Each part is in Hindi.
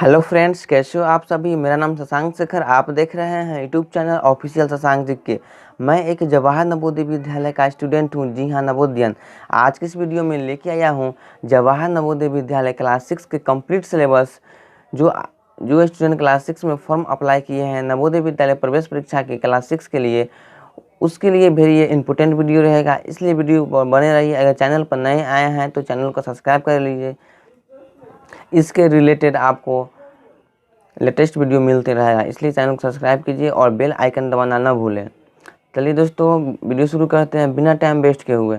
हेलो फ्रेंड्स, कैसे हो आप सभी। मेरा नाम शशांक शेखर, आप देख रहे हैं YouTube channel official Shashank ji के। मैं एक जवाहर नवोदय विद्यालय का स्टूडेंट हूं, जी हां, नवोदयन। आज की इस वीडियो में लेके आया हूं जवाहर नवोदय विद्यालय क्लास 6 के कंप्लीट सिलेबस। जो जो स्टूडेंट क्लास 6 में फॉर्म अप्लाई किए हैं नवोदय विद्यालय प्रवेश परीक्षा के क्लास 6 के लिए, उसके लिए भी ये इंपॉर्टेंट वीडियो रहेगा, इसलिए वीडियो बने रहिए। अगर चैनल पर नए आए हैं तो चैनल को सब्सक्राइब कर लीजिए। इसके रिलेटेड आपको लेटेस्ट वीडियो मिलते रहेगा, इसलिए चैनल को सब्सक्राइब कीजिए और बेल आइकन दबाना ना भूलें। चलिए दोस्तों, वीडियो शुरू करते हैं बिना टाइम वेस्ट किए हुए।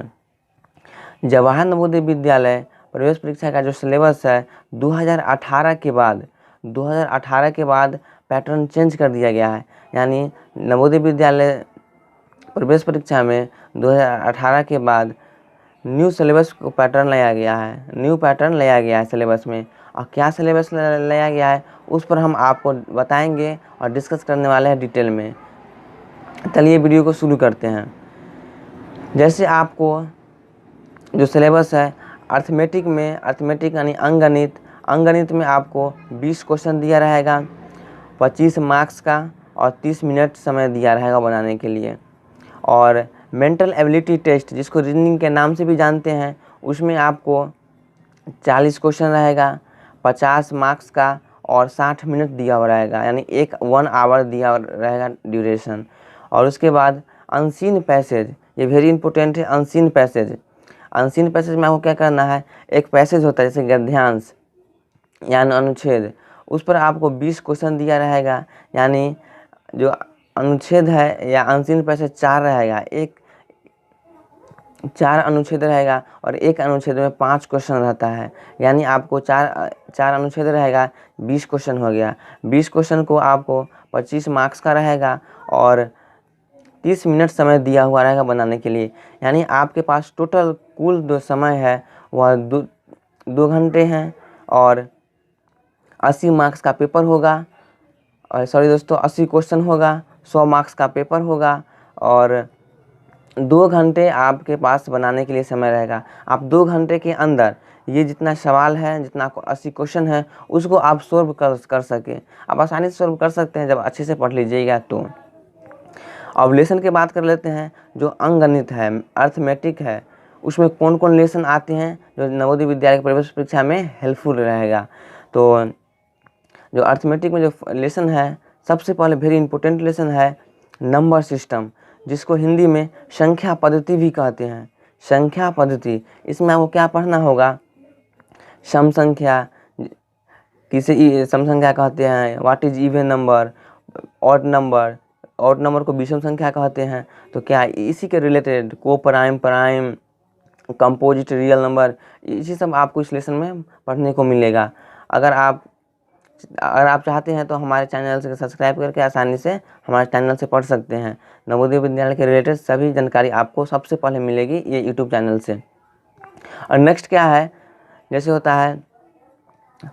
जवाहर नवोदय विद्यालय प्रवेश परीक्षा का जो सिलेबस है 2018 के बाद पैटर्न चेंज कर दिया गया है। यानी नवोदय विद्यालय प्रवेश परीक्षा में 2018 के बाद न्यू सिलेबस को पैटर्न लाया गया है, न्यू पैटर्न लाया गया है सिलेबस में। और क्या सिलेबस लाया गया है उस पर हम आपको बताएंगे और डिस्कस करने वाले हैं डिटेल में। चलिए वीडियो को शुरू करते हैं। जैसे आपको जो सिलेबस है अर्थमेटिक यानी अंगणित में आपको 20 क्वेश्चन दिया रहेगा, 25 मार्क्स का, और 30 मिनट समय दिया रहेगा बनाने के लिए। और मेंटल एबिलिटी टेस्ट, जिसको रीजनिंग के नाम से भी जानते हैं, उसमें आपको 40 क्वेश्चन रहेगा, 50 मार्क्स का, और 60 मिनट दिया हुआ रहेगा, यानी 1 आवर दिया रहेगा ड्यूरेशन। और उसके बाद अनसीन पैसेज, ये वेरी इंपॉर्टेंट है। अनसीन पैसेज में आपको क्या करना है, एक पैसेज होता है जैसे गद्यांश यानी अनुच्छेद, उस पर आपको 20 क्वेश्चन दिया रहेगा। यानी जो अनुच्छेद है या अनसीन पैसेज 4 रहेगा, 4 अनुच्छेद रहेगा, और एक अनुच्छेद में 5 क्वेश्चन रहता है। यानी आपको चार अनुच्छेद रहेगा, 20 क्वेश्चन हो गया। 20 क्वेश्चन को आपको 25 मार्क्स का रहेगा और 30 मिनट समय दिया हुआ रहेगा बनाने के लिए। यानी आपके पास टोटल कुल जो समय है वह 2 घंटे हैं, और 80 मार्क्स का पेपर होगा। और सॉरी दोस्तों, 80 क्वेश्चन होगा, 100 मार्क्स का पेपर होगा, और 2 घंटे आपके पास बनाने के लिए समय रहेगा। आप 2 घंटे के अंदर ये जितना सवाल है, जितना 80 क्वेश्चन है, उसको आप सॉल्व कर सकें। आप आसानी से सॉल्व कर सकते हैं जब अच्छे से पढ़ लीजिएगा तो। अब लेसन की बात कर लेते हैं। जो अंकगणित है, अर्थमेटिक है, उसमें कौन कौन लेसन आते हैं जो नवोदय विद्यालय की प्रवेश परीक्षा में हेल्पफुल रहेगा। तो जो अर्थमेटिक में जो लेसन है, सबसे पहले वेरी इंपॉर्टेंट लेसन है नंबर सिस्टम, जिसको हिंदी में संख्या पद्धति भी कहते हैं। संख्या पद्धति, इसमें आपको क्या पढ़ना होगा, सम संख्या, किसे सम संख्या कहते हैं, what is even number, odd number को विषम संख्या कहते हैं। तो क्या इसी के रिलेटेड को प्राइम कंपोजिट रियल नंबर, इसी सब आपको इस लेसन में पढ़ने को मिलेगा। अगर आप चाहते हैं तो हमारे चैनल से सब्सक्राइब करके आसानी से हमारे चैनल से पढ़ सकते हैं। नवोदय विद्यालय के रिलेटेड सभी जानकारी आपको सबसे पहले मिलेगी ये यूट्यूब चैनल से। और नेक्स्ट क्या है, जैसे होता है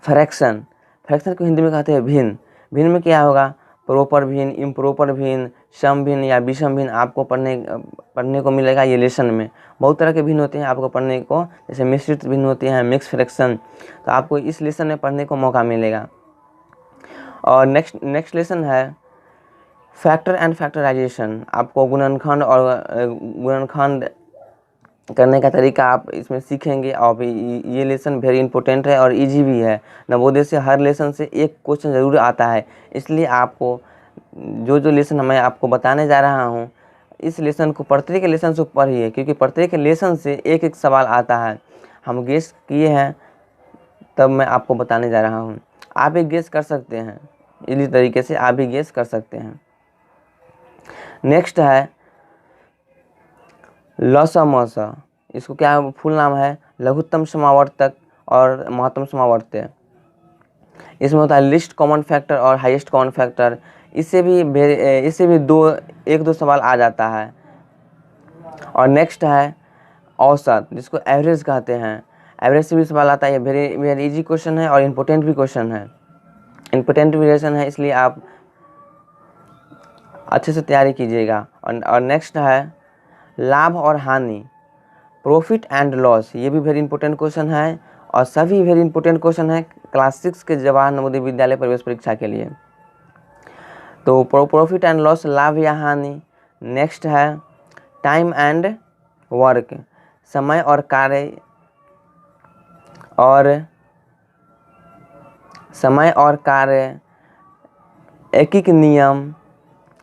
फ्रैक्शन को हिंदी में कहते हैं भिन्न में क्या होगा, प्रॉपर भिन्न, इम्प्रॉपर भिन्न, सम भिन्न या विषम भिन्न आपको पढ़ने को मिलेगा। ये लेसन में बहुत तरह के भिन्न होते हैं आपको पढ़ने को, जैसे मिश्रित भिन्न होते हैं, मिक्स फ्रैक्शन, तो आपको इस लेसन में पढ़ने को मौका मिलेगा। और नेक्स्ट लेसन है फैक्टर एंड फैक्टराइजेशन। आपको गुणनखंड करने का तरीका आप इसमें सीखेंगे। और ये लेसन वेरी इंपॉर्टेंट है और इजी भी है। नवोदय से हर लेसन से एक क्वेश्चन ज़रूर आता है, इसलिए आपको जो लेसन मैं आपको बताने जा रहा हूँ, इस लेसन को प्रत्येक लेसन से पढ़िए, क्योंकि प्रत्येक लेसन से एक सवाल आता है। हम गेस किए हैं तब मैं आपको बताने जा रहा हूँ। आप भी गेस कर सकते हैं, इसी तरीके से आप भी गेस कर सकते हैं। नेक्स्ट है लसमस, इसको क्या फुल नाम है, लघुत्तम समावर्तक और महत्तम समावर्त्य। इसमें होता है लिस्ट कॉमन फैक्टर और हाईएस्ट कॉमन फैक्टर। इससे भी एक दो सवाल आ जाता है। और नेक्स्ट है औसत, जिसको एवरेज कहते हैं। एवरेज से भी सवाल आता है। ये वेरी इजी क्वेश्चन है और इम्पोर्टेंट भी क्वेश्चन है, इसलिए आप अच्छे से तैयारी कीजिएगा। और नेक्स्ट है लाभ और हानि, प्रॉफिट एंड लॉस। ये भी वेरी इंपॉर्टेंट क्वेश्चन है और सभी वेरी इंपॉर्टेंट क्वेश्चन है क्लास 6 के जवाहर नवोदय विद्यालय प्रवेश परीक्षा के लिए। तो प्रॉफिट एंड लॉस, लाभ या हानि। नेक्स्ट है टाइम एंड वर्क, समय और कार्य एकीक नियम,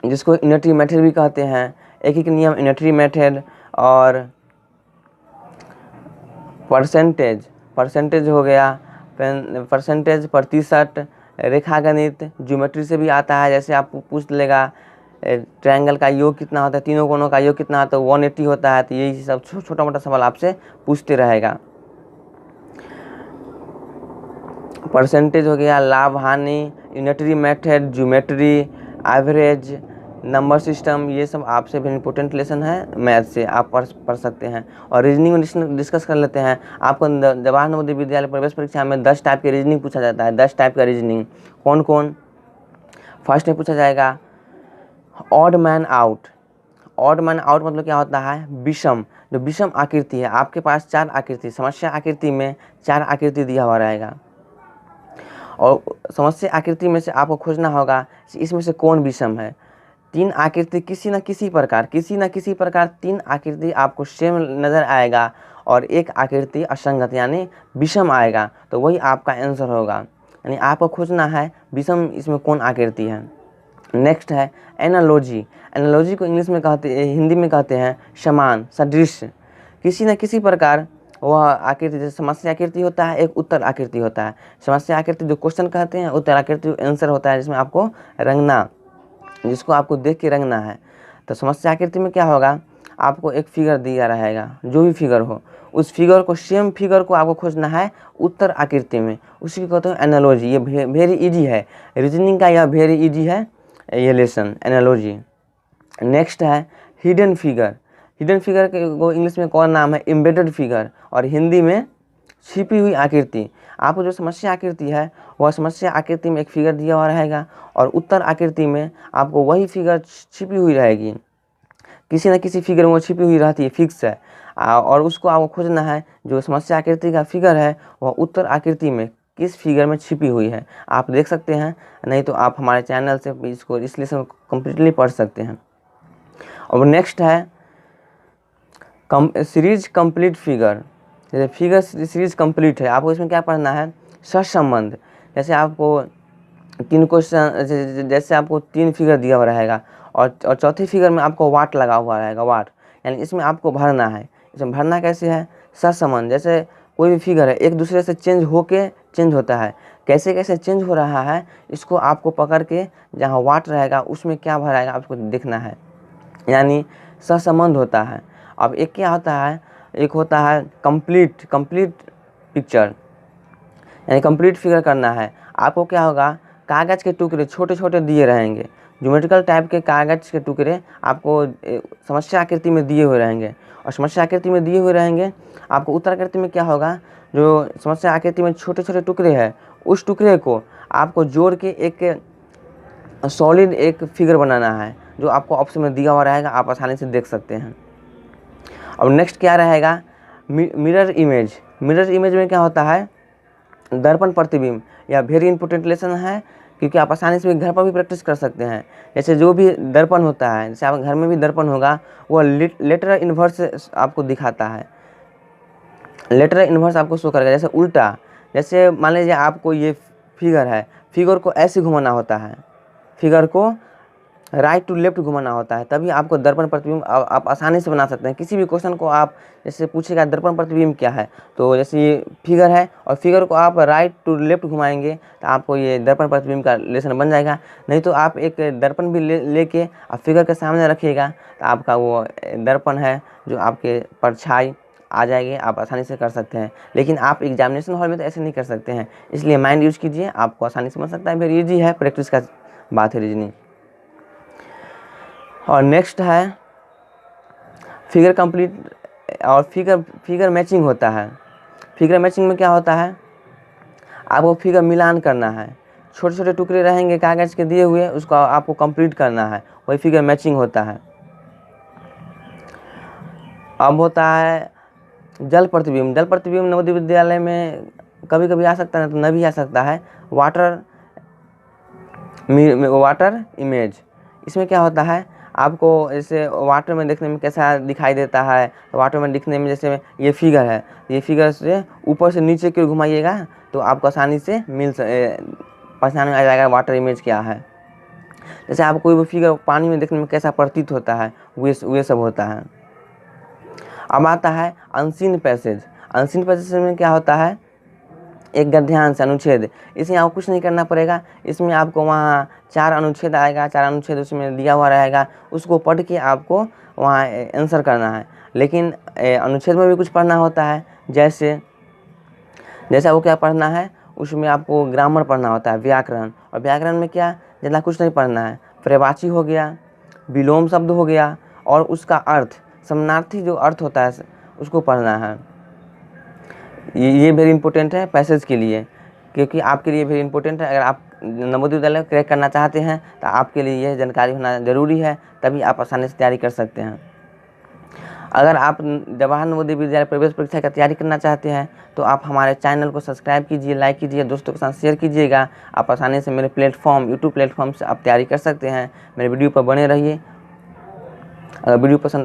जिसको यूनिटरी मेथड भी कहते हैं, एकीक नियम, यूनिटरी मेथड, और परसेंटेज हो गया, परसेंटेज, प्रतिशत, रेखागणित, ज्योमेट्री से भी आता है। जैसे आपको पूछ लेगा ट्रायंगल का योग कितना होता है, तीनों कोणों का योग कितना होता है, 180 होता है। तो यही सब छोटा मोटा सवाल आपसे पूछते रहेगा। परसेंटेज हो गया, लाभ हानि, unitary method, geometry, average, number system, ये सब आपसे भी इम्पोर्टेंट लेसन है मैथ से, आप पढ़ सकते हैं। और रीजनिंग डिस्कस कर लेते हैं। आपको जवाहर नवोदय विद्यालय प्रवेश परीक्षा में 10 टाइप के रीजनिंग पूछा जाता है। 10 टाइप का रीजनिंग कौन कौन? फर्स्ट में पूछा जाएगा odd man out. Odd man out मतलब क्या होता है? विषम, जो विषम आकृति है, आपके पास 4 आकृति, समस्या आकृति में 4 आकृति दिया हुआ रहेगा, और समस्या आकृति में से आपको खोजना होगा इसमें से कौन विषम है। 3 आकृति किसी न किसी प्रकार 3 आकृति आपको सेम नज़र आएगा, और एक आकृति असंगत यानी विषम आएगा, तो वही आपका आंसर होगा। यानी आपको खोजना है विषम इसमें कौन आकृति है। नेक्स्ट है एनालॉजी। एनालॉजी को इंग्लिश में हिंदी में कहते हैं समान, सदृश। किसी न किसी प्रकार वह आकृति, जैसे समस्या आकृति होता है, एक उत्तर आकृति होता है। समस्या आकृति जो क्वेश्चन कहते हैं, उत्तर आकृति आंसर होता है, जिसमें आपको रंगना, जिसको आपको देख के रंगना है। तो समस्या आकृति में क्या होगा, आपको एक फिगर दिया रहेगा, जो भी फिगर हो, उस फिगर को, सेम फिगर को आपको खोजना है उत्तर आकृति में, उसी को कहते हैं एनालॉजी। ये वेरी इजी है, रीजनिंग का यह वेरी इजी है ये लेसन, एनालॉजी। नेक्स्ट है हिडन फिगर। हिडन फिगर को इंग्लिश में कौन नाम है? एम्बेडेड फिगर, और हिंदी में छिपी हुई आकृति। आपको जो समस्या आकृति है, वह समस्या आकृति में एक फिगर दिया हुआ रहेगा, और उत्तर आकृति में आपको वही फिगर छिपी हुई रहेगी। किसी न किसी फिगर में वो छिपी हुई रहती है, फिक्स है, और उसको आपको खोजना है जो समस्या आकृति का फिगर है, वह उत्तर आकृति में किस फिगर में छिपी हुई है। आप देख सकते हैं, नहीं तो आप हमारे चैनल से इसको, इस लेसन को कम्प्लीटली पढ़ सकते हैं। और नेक्स्ट है सीरीज कंप्लीट फिगर। जैसे फिगर सीरीज कंप्लीट है, आपको इसमें क्या पढ़ना है? सहसंबंध। जैसे आपको 3 क्वेश्चन, जैसे आपको 3 फिगर दिया हुआ रहेगा, और चौथी फिगर में आपको वाट लगा हुआ रहेगा, वाट, यानी इसमें आपको भरना है। इसमें भरना कैसे है? सहसंबंध। जैसे कोई भी फिगर है, एक दूसरे से चेंज होता है, कैसे कैसे चेंज हो रहा है, इसको आपको पकड़ के जहाँ वाट रहेगा उसमें क्या भराएगा आपको देखना है, यानी सहसंबंध होता है। अब एक क्या होता है, एक होता है कंप्लीट पिक्चर, यानी कंप्लीट फिगर करना है। आपको क्या होगा, कागज़ के टुकड़े छोटे छोटे दिए रहेंगे, ज्योमेट्रिकल टाइप के कागज़ के टुकड़े आपको समस्या आकृति में दिए हुए रहेंगे, और समस्या आकृति में दिए हुए रहेंगे। आपको उत्तर आकृति में क्या होगा, जो समस्या आकृति में छोटे छोटे टुकड़े हैं, उस टुकड़े को आपको जोड़ के एक सॉलिड एक फिगर बनाना है, जो आपको ऑप्शन में दिया हुआ रहेगा, आप आसानी से देख सकते हैं। अब नेक्स्ट क्या रहेगा, मिरर इमेज। मिरर इमेज में क्या होता है, दर्पण प्रतिबिंब। यह वेरी इंपॉर्टेंट लेसन है, क्योंकि आप आसानी से घर पर भी प्रैक्टिस कर सकते हैं। जैसे जो भी दर्पण होता है, जैसे आप घर में भी दर्पण होगा, वह लेटरल इन्वर्स आपको दिखाता है, लेटरल इन्वर्स आपको शो करेगा। जैसे उल्टा, जैसे मान लीजिए आपको ये फिगर है, फिगर को ऐसे घुमाना होता है, फिगर को राइट टू लेफ्ट घुमाना होता है, तभी आपको दर्पण प्रतिबिंब आप आसानी से बना सकते हैं। किसी भी क्वेश्चन को आप जैसे पूछेगा दर्पण प्रतिबिंब क्या है, तो जैसे ये फिगर है और फिगर को आप राइट टू लेफ्ट घुमाएंगे तो आपको ये दर्पण प्रतिबिंब का लेसन बन जाएगा। नहीं तो आप एक दर्पण भी लेके आप फिगर के सामने रखिएगा, तो आपका वो दर्पण है जो आपके परछाई आ जाएगी, आप आसानी से कर सकते हैं। लेकिन आप एग्जामिनेशन हॉल में तो ऐसे नहीं कर सकते हैं, इसलिए माइंड यूज कीजिए, आपको आसानी से बन सकता है। वेरी इजी है, प्रैक्टिस का बात है रीजनिंग। और नेक्स्ट है फिगर कंप्लीट और फिगर मैचिंग होता है। फिगर मैचिंग में क्या होता है, आपको फिगर मिलान करना है, छोटे छोटे टुकड़े रहेंगे कागज़ के दिए हुए, उसको आपको कंप्लीट करना है, वही फिगर मैचिंग होता है। अब होता है जल प्रतिबिंब नवोदय विद्यालय में कभी कभी आ सकता है, तो न भी आ सकता है। वाटर इमेज, इसमें क्या होता है, आपको जैसे वाटर में देखने में कैसा दिखाई देता है, तो वाटर में दिखने में जैसे ये फिगर है, ये फिगर से ऊपर से नीचे की ओर घुमाइएगा तो आपको आसानी से पहचान में आ जाएगा वाटर इमेज क्या है। जैसे आप कोई भी फिगर पानी में देखने में कैसा प्रतीत होता है, वे सब होता है। अब आता है अनसीन पैसेज। अनसीन पैसेज में क्या होता है, एक गद्यांश अनुच्छेद, इसमें आपको कुछ नहीं करना पड़ेगा। इसमें आपको वहाँ 4 अनुच्छेद आएगा, 4 अनुच्छेद उसमें दिया हुआ रहेगा, उसको पढ़ के आपको वहाँ आंसर करना है। लेकिन अनुच्छेद में भी कुछ पढ़ना होता है, जैसे वो क्या पढ़ना है, उसमें आपको ग्रामर पढ़ना होता है, व्याकरण। और व्याकरण में क्या, ज़्यादा कुछ नहीं पढ़ना है, पर्यायवाची हो गया, विलोम शब्द हो गया, और उसका अर्थ, समानार्थी जो अर्थ होता है उसको पढ़ना है। ये वेरी इंपॉर्टेंट है पैसेज के लिए, क्योंकि आपके लिए वेरी इंपॉर्टेंट है। अगर आप नवोदय विद्यालय क्रैक करना चाहते हैं तो आपके लिए यह जानकारी होना ज़रूरी है, तभी आप आसानी से तैयारी कर सकते हैं। अगर आप जवाहर नवोदय विद्यालय प्रवेश परीक्षा की तैयारी करना चाहते हैं तो आप हमारे चैनल को सब्सक्राइब कीजिए, लाइक कीजिए, दोस्तों के साथ शेयर कीजिएगा। आप आसानी से मेरे यूट्यूब प्लेटफॉर्म से आप तैयारी कर सकते हैं। मेरे वीडियो पर बने रहिए। अगर वीडियो पसंद